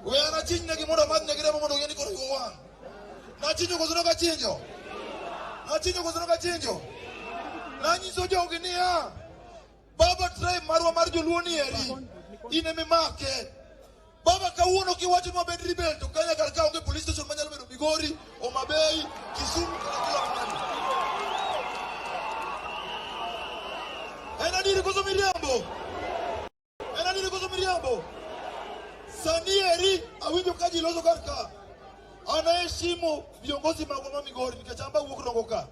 we anachinja kimoda madne kirema modo yeni koro yuwa nachinjo kuzunoka chinjo nachinjo kuzunoka chinjo nanyi soja uginia baba tribe marwa marjo luoni eri ineme make baba kawuono kiwacho ni wabed ribelto kanya karka onge police station manyalo bedo Migori Omabei Kisumu kila mahali enadiri kozo miriambo sanieri awinjo kaji lozo karka anaheshimu viongozi magoma Migori nikachamba uwoko dongoka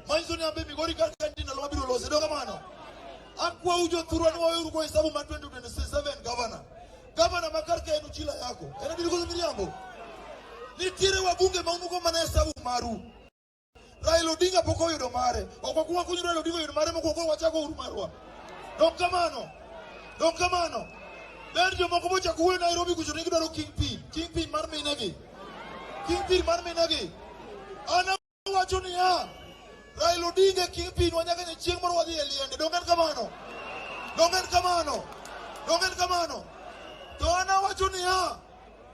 manzo ni ambe Migori karka ndina loma biro loze doga mano akwa ujo turwani wa yuru kwa hesabu ma 2027 governor makarka enu chila yako enadiri kozo miriambo nitire wabunge maunuko mana hesabu maru Raila Odinga poko yudo mare okwakuwa kunyu Raila Odinga yudo mare moko wachako urumarwa Don kamano Berjo moko bocha kuwe Nairobi kuchoni kidaro Kingpin mar minagi ana wacho ni ya Raila Odinga Kingpin wanyaka ni chieng moro wadhi eliende dongan kamano to ana wacho ni ya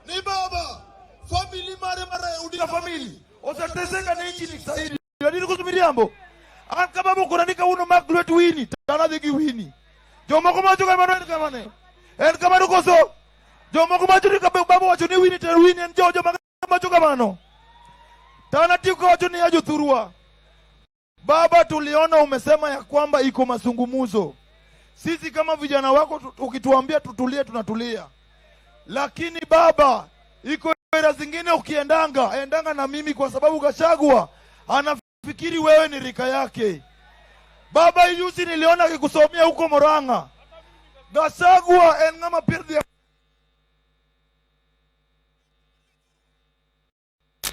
ni baba family mare Raila Odinga family otateseka na nchi ni saidi yadini kusumiriambo akababo kunanika uno maglet wini tana digi wini jomo kumacho kamano en kamano koso jomo kumacho ni kababo wacho ni wini ter wini en jojo macho kamano tana tiko wacho ni ajo thurua baba tuliona umesema ya kwamba iko masungumuzo sisi kama vijana wako ukituambia tutulie tunatulia lakini baba iko era zingine endanga na mimi kwa sababu Gachagua anafikiri wewe ni rika yake. Baba yusi niliona akikusomea huko Murang'a. Gachagua engama pirdi.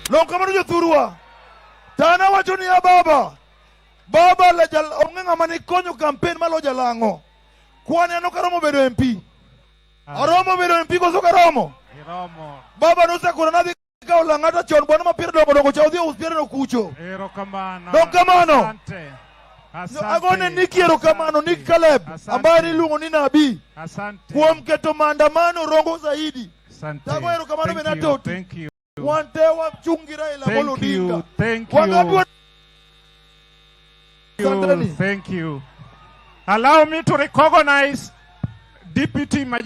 Longa marujo thurua. Tana wachoni ya baba. Baba lejal ongenga manikonyo campaign malo jalango. Kwani anokaromo bedo MP. Aromo bedo MP ko sokaromo. Baba nusa kuranathi kao langata chon bwana mapira dongo chaudhio uspire no kucho. Erokamano. Asante. Agone Niki erokamano Niki Caleb ambaye ni lungo ni nabii. Asante. Kuom keto maandamano rongo zaidi. Asante. Tago erokamano menatoti. Thank you. Wantewa chungira ila Amolo Odinga. Thank you. Allow me to recognize Deputy Major